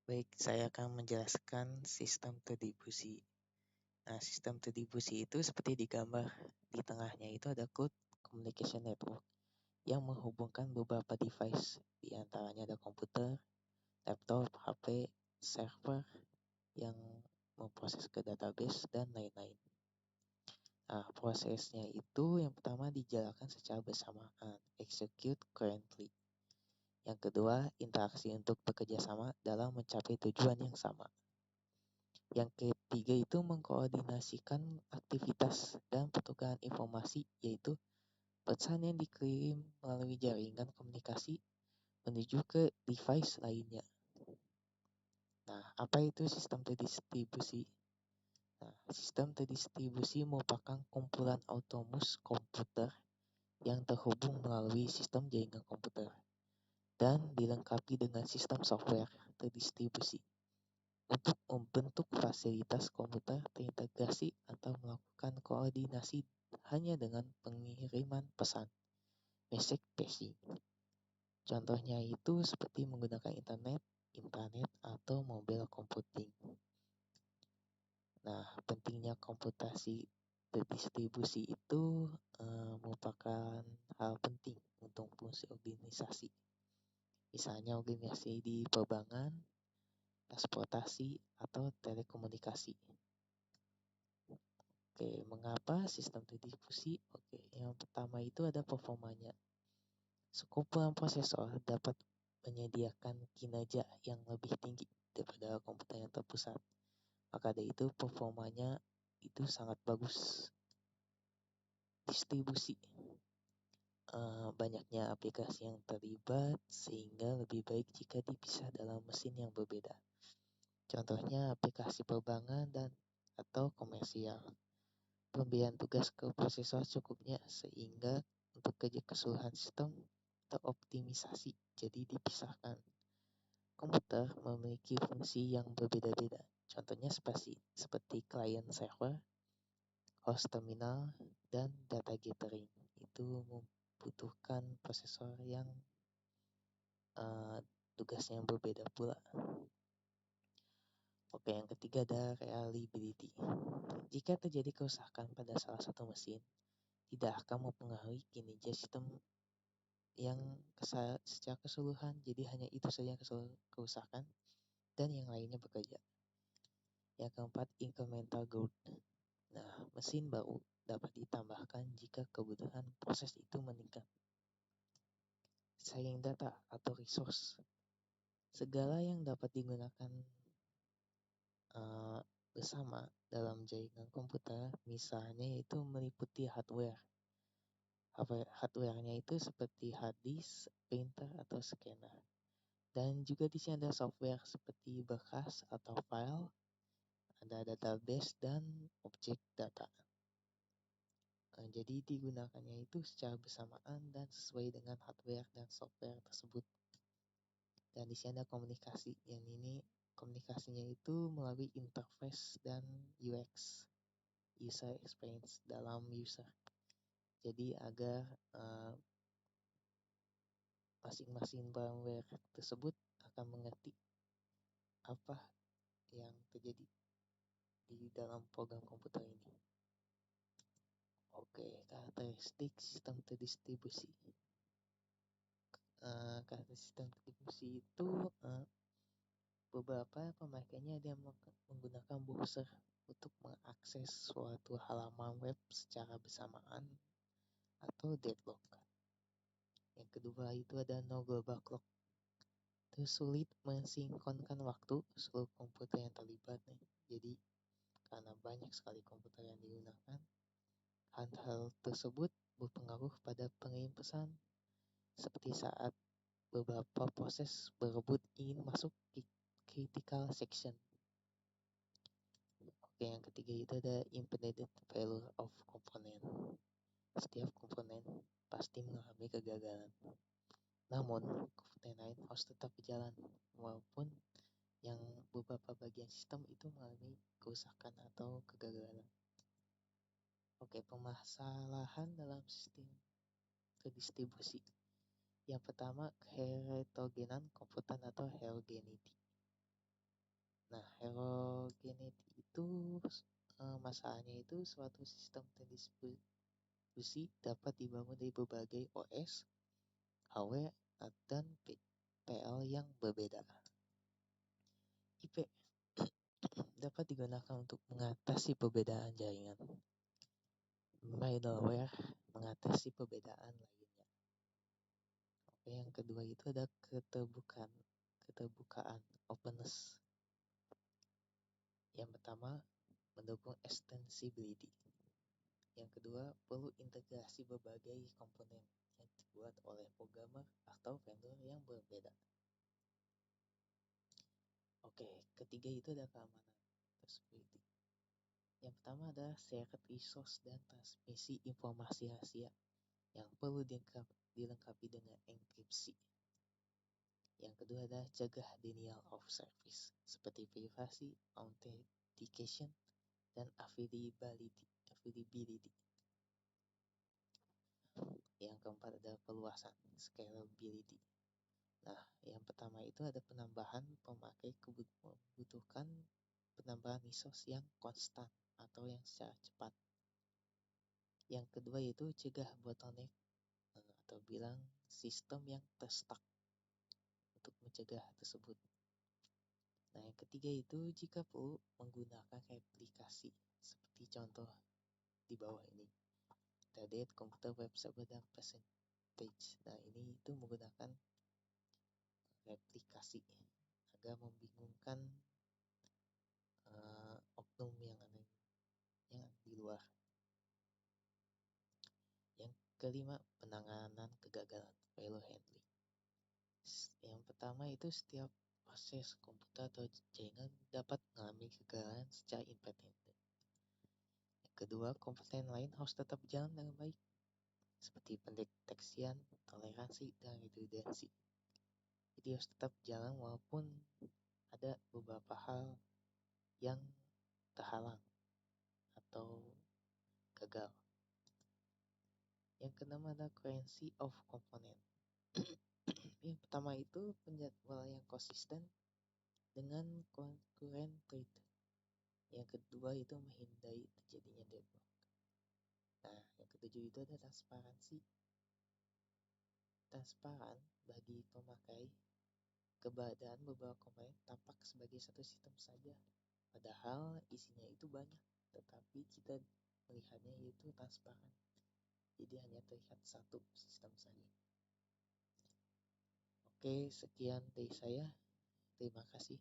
Baik, saya akan menjelaskan sistem terdistribusi. Nah, sistem terdistribusi itu seperti digambar. Di tengahnya itu ada cloud communication network yang menghubungkan beberapa device. Di antaranya ada komputer, laptop, HP, server yang memproses ke database, dan lain-lain. Nah, prosesnya itu yang pertama dijalankan secara bersamaan, execute currently. Yang kedua, interaksi untuk bekerja sama dalam mencapai tujuan yang sama. Yang ketiga itu mengkoordinasikan aktivitas dan pertukaran informasi, yaitu pesan yang dikirim melalui jaringan komunikasi menuju ke device lainnya. Nah, apa itu sistem terdistribusi? Nah, sistem terdistribusi merupakan kumpulan autonomous komputer yang terhubung melalui sistem jaringan komputer dan dilengkapi dengan sistem software terdistribusi untuk membentuk fasilitas komputer terintegrasi atau melakukan koordinasi hanya dengan pengiriman pesan, message passing. Contohnya itu seperti menggunakan internet, atau mobile computing. Nah, pentingnya komputasi terdistribusi itu merupakan hal penting untuk fungsi organisasi. Misalnya organisasi di perbankan, transportasi, atau telekomunikasi. Oke, mengapa sistem terdistribusi? Oke, yang pertama itu ada performanya. Sekumpulan prosesor dapat menyediakan kinerja yang lebih tinggi daripada komputer yang terpusat. Maka dari itu performanya itu sangat bagus. Distribusi. Banyaknya aplikasi yang terlibat sehingga lebih baik jika dipisah dalam mesin yang berbeda. Contohnya aplikasi perbankan dan atau komersial. Pemberian tugas ke prosesor cukupnya sehingga untuk kerja keseluruhan sistem teroptimisasi, jadi dipisahkan. Komputer memiliki fungsi yang berbeda-beda. Contohnya seperti client server, host terminal, dan data gathering. Itu membutuhkan prosesor yang tugasnya yang berbeda pula. Oke, yang ketiga ada reliability. Jika terjadi kerusakan pada salah satu mesin, tidak akan mempengaruhi kinerja sistem yang secara keseluruhan, jadi hanya itu saja yang kerusakan dan yang lainnya bekerja. Yang keempat, incremental growth. Nah, mesin baru dapat ditambahkan jika kebutuhan proses itu meningkat. Sharing data atau resource. Segala yang dapat digunakan bersama dalam jaringan komputer, misalnya itu meliputi hardware. Hardware-nya itu seperti hard disk, printer, atau scanner. Dan juga di sini ada software seperti berkas atau file, ada database dan objek data. Jadi digunakannya itu secara bersamaan dan sesuai dengan hardware dan software tersebut. Dan di sini ada komunikasi. Yang ini komunikasinya itu melalui interface dan UX, user experience dalam user. Jadi agar masing-masing firmware tersebut akan mengerti apa yang terjadi di dalam program komputer ini. Oke, karakteristik sistem terdistribusi. Karakteristik sistem terdistribusi itu beberapa pemakainya ada yang menggunakan browser untuk mengakses suatu halaman web secara bersamaan atau deadlock. Yang kedua itu ada no global clock. Itu sulit mensinkronkan waktu seluruh komputer yang terlibat nih. Jadi karena banyak sekali komputer yang digunakan, hal tersebut berpengaruh pada pengirim pesan seperti saat beberapa proses berebut ingin masuk ke critical section. Oke, yang ketiga itu ada independent failure of component. Setiap komponen pasti mengalami kegagalan. Namun, komponen lain harus tetap berjalan walaupun yang beberapa bagian sistem itu mengalami kerusakan atau kegagalan. Oke, permasalahan dalam sistem terdistribusi. Yang pertama, heterogenan komputer atau heterogeneity. Heterogeneity itu masalahnya itu suatu sistem terdistribusi dapat dibangun dari berbagai OS, hardware, dan PL yang berbeda. IP dapat digunakan untuk mengatasi perbedaan jaringan. Middleware mengatasi perbedaan lainnya. Oke, yang kedua itu ada keterbukaan, openness. Yang pertama, mendukung extensibility. Yang kedua, perlu integrasi berbagai komponen yang dibuat oleh programmer atau vendor yang berbeda. Oke, ketiga itu ada keamanan atau security. Yang pertama ada shared resource dan transmisi informasi rahasia yang perlu dilengkapi dengan enkripsi. Yang kedua ada cegah denial of service seperti privasi, authentication, dan availability. Yang keempat ada perluasan, scalability. Nah, yang pertama itu ada penambahan pemakai membutuhkan penambahan resource yang konstan atau yang secara cepat. Yang kedua itu cegah bottleneck atau bilang sistem yang terstuck untuk mencegah tersebut. Nah, yang ketiga itu jika perlu menggunakan replikasi seperti contoh di bawah ini. Target komputer web server dan percentage. Nah, ini itu menggunakan replikasi agar membingungkan oknum yang ada di luar. Yang kelima, penanganan kegagalan, failure handling. Yang pertama itu setiap proses komputer atau jaringan dapat mengalami kegagalan secara independen. Yang kedua, komponen lain harus tetap berjalan dengan baik, seperti pendeteksian, toleransi, dan redundansi. Jadi harus tetap jalan walaupun ada beberapa hal yang terhalang atau gagal. Yang keenam ada coherency of component. Yang pertama itu penjadwalan yang konsisten dengan concurrent thread. Yang kedua itu menghindari terjadinya deadlock. Nah, yang ketujuh itu ada transparansi. Transparan bagi pemakai, keberadaan beberapa komponen tampak sebagai satu sistem saja. Padahal isinya itu banyak, tetapi kita melihatnya itu transparan. Jadi hanya terlihat satu sistem saja. Oke, sekian dari saya. Terima kasih.